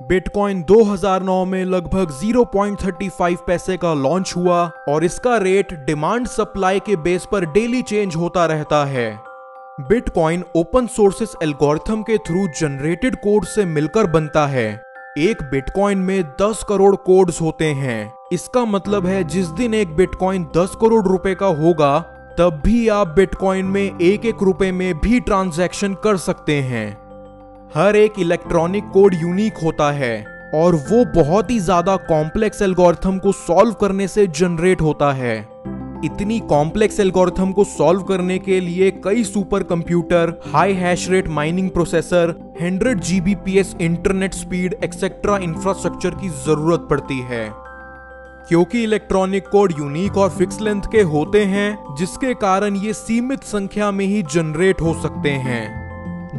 Bitcoin 2009 में लगभग 0.35 पैसे का लॉन्च हुआ और इसका रेट डिमांड सप्लाई के बेस पर डेली चेंज होता रहता है। बिटकॉइन ओपन सोर्सेस एल्गोरिथम के थ्रू जनरेटेड कोड से मिलकर बनता है। एक बिटकॉइन में 10 करोड़ कोड्स होते हैं। इसका मतलब है जिस दिन एक बिटकॉइन 10 करोड़ रुपए का होगा तब भी आप बिटकॉइन में एक एक रुपए में भी ट्रांजैक्शन कर सकते हैं। हर एक इलेक्ट्रॉनिक कोड यूनिक होता है और वो बहुत ही ज्यादा कॉम्प्लेक्स एल्गोरिथम को सॉल्व करने से जनरेट होता है। इतनी कॉम्प्लेक्स एल्गोरिथम को सॉल्व करने के लिए कई super computer, high hash rate mining processor, 100 Gbps internet speed etcetera infrastructure की जरूरत पड़ती है। क्योंकि इलेक्ट्रॉनिक कोड यूनिक और फिक्स लेंथ के होते हैं, जिसके कारण ये सीमित संख्या में ही जनरेट हो सकते हैं।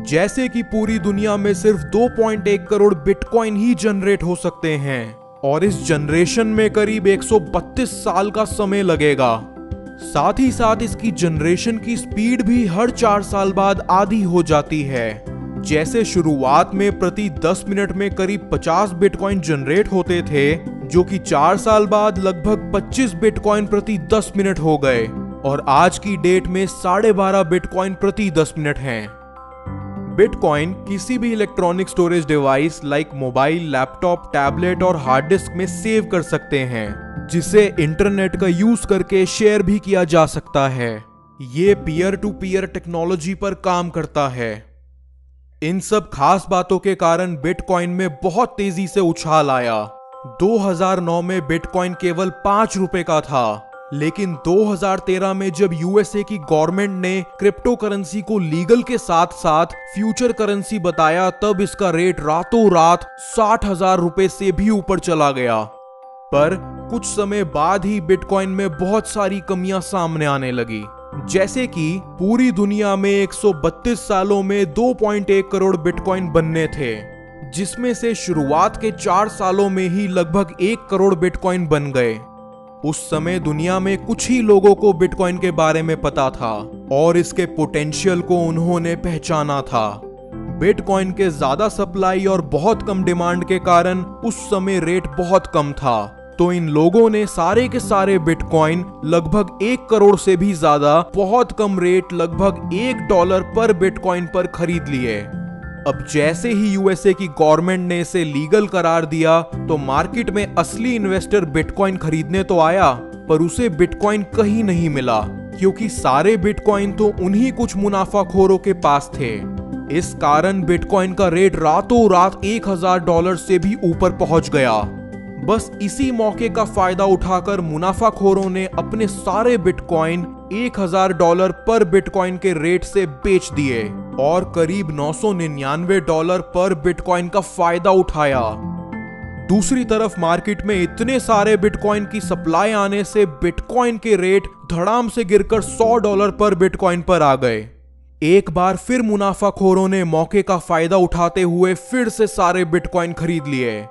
जैसे कि पूरी दुनिया में सिर्फ 2.1 करोड़ बिटकॉइन ही जनरेट हो सकते हैं और इस जनरेशन में करीब 132 साल का समय लगेगा। साथ ही साथ इसकी जनरेशन की स्पीड भी हर 4 साल बाद आधी हो जाती है। जैसे शुरुआत में प्रति 10 मिनट में करीब 50 बिटकॉइन जनरेट होते थे, जो कि 4 साल बाद लगभग 25 बिटकॉइन प्रति 10 मिनट हो गए और आज की डेट में 12.5 बिटकॉइन प्रति 10 मिनट हैं। बिटकॉइन किसी भी electronic storage device like mobile, laptop, tablet और हार्ड डिस्क में सेव कर सकते हैं, जिसे इंटरनेट का यूज करके शेयर भी किया जा सकता है। ये पीयर टू पीयर टेक्नोलॉजी पर काम करता है। इन सब खास बातों के कारण बिटकॉइन में बहुत तेजी से उछाल आया। 2009 में बिटकॉइन केवल 5 रुपए का था, लेकिन 2013 में जब यूएसए की गवर्नमेंट ने क्रिप्टो करेंसी को लीगल के साथ साथ फ्यूचर करेंसी बताया, तब इसका रेट रातों रात 60,000 रुपए से भी ऊपर चला गया। पर कुछ समय बाद ही बिटकॉइन में बहुत सारी कमियां सामने आने लगी, जैसे कि पूरी दुनिया में 132 सालों में 2.1 करोड़ बिटकॉइन बनने थे, जिसमें से शुरुआत के 4 सालों में ही लगभग 1 करोड़ बिटकॉइन बन गए। उस समय दुनिया में कुछ ही लोगों को बिटकॉइन के बारे में पता था और इसके पोटेंशियल को उन्होंने पहचाना था। बिटकॉइन के ज्यादा सप्लाई और बहुत कम डिमांड के कारण उस समय रेट बहुत कम था, तो इन लोगों ने सारे के सारे बिटकॉइन लगभग 1 करोड़ से भी ज्यादा बहुत कम रेट लगभग $1 पर बिटकॉइन पर खरीद लिए। अब जैसे ही यूएसए की गवर्नमेंट ने इसे लीगल करार दिया, तो मार्केट में असली इन्वेस्टर बिटकॉइन खरीदने तो आया, पर उसे बिटकॉइन कहीं नहीं मिला, क्योंकि सारे बिटकॉइन तो उन्हीं कुछ मुनाफाखोरों के पास थे। इस कारण बिटकॉइन का रेट रातों रात $1,000 से भी ऊपर पहुंच गया। बस इसी मौके का फायदा उठाकर मुनाफाखोरों ने अपने सारे बिटकॉइन $1,000 पर बिटकॉइन के रेट से बेच दिए और करीब $999 पर बिटकॉइन का फायदा उठाया। दूसरी तरफ मार्केट में इतने सारे बिटकॉइन की सप्लाई आने से बिटकॉइन के रेट धड़ाम से गिरकर $100 पर बिटकॉइन पर आ गए। एक बार फिर मुनाफाखोरों ने मौके का फायदा उठाते हुए फिर से सारे बिटकॉइन खरीद लिए।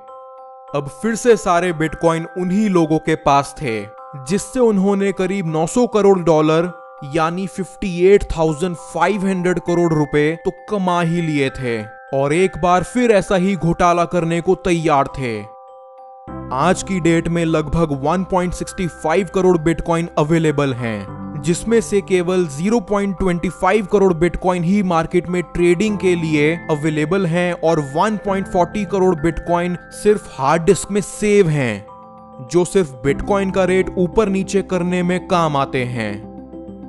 अब फिर से सारे बिटकॉइन उन्हीं लोगों के पास थे, जिससे उन्होंने करीब $900 करोड़ यानी 58,500 करोड़ रुपए तो कमा ही लिए थे और एक बार फिर ऐसा ही घोटाला करने को तैयार थे। आज की डेट में लगभग 1.65 करोड़ बिटकॉइन अवेलेबल हैं, जिसमें से केवल 0.25 करोड़ बिटकॉइन ही मार्केट में ट्रेडिंग के लिए अवेलेबल हैं और 1.40 करोड़ बिटकॉइन सिर्फ हार्ड डिस्क में सेव हैं, जो सिर्फ बिटकॉइन का रेट ऊपर नीचे करने में काम आते हैं।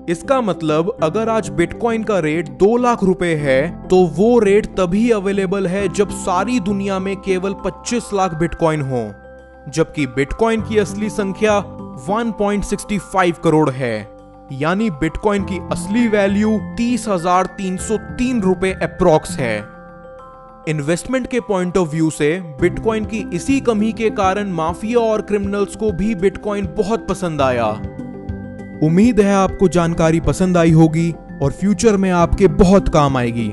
इसका मतलब अगर आज बिटकॉइन का रेट 2 लाख रुपए है, तो वो रेट तभी अवेलेबल है जब सारी दुनिया में केवल 25 लाख बिटकॉइन हो, जबकि बिटकॉइन की असली संख्या 1.65 करोड़ है, यानी बिटकॉइन की असली वैल्यू 30,303 रुपए अप्रॉक्स है। इन्वेस्टमेंट के पॉइंट ऑफ व्यू से बिटकॉइन की इसी कमी के कारण माफिया और क्रिमिनल्स को भी बिटकॉइन बहुत पसंद आया। उम्मीद है आपको जानकारी पसंद आई होगी और फ्यूचर में आपके बहुत काम आएगी।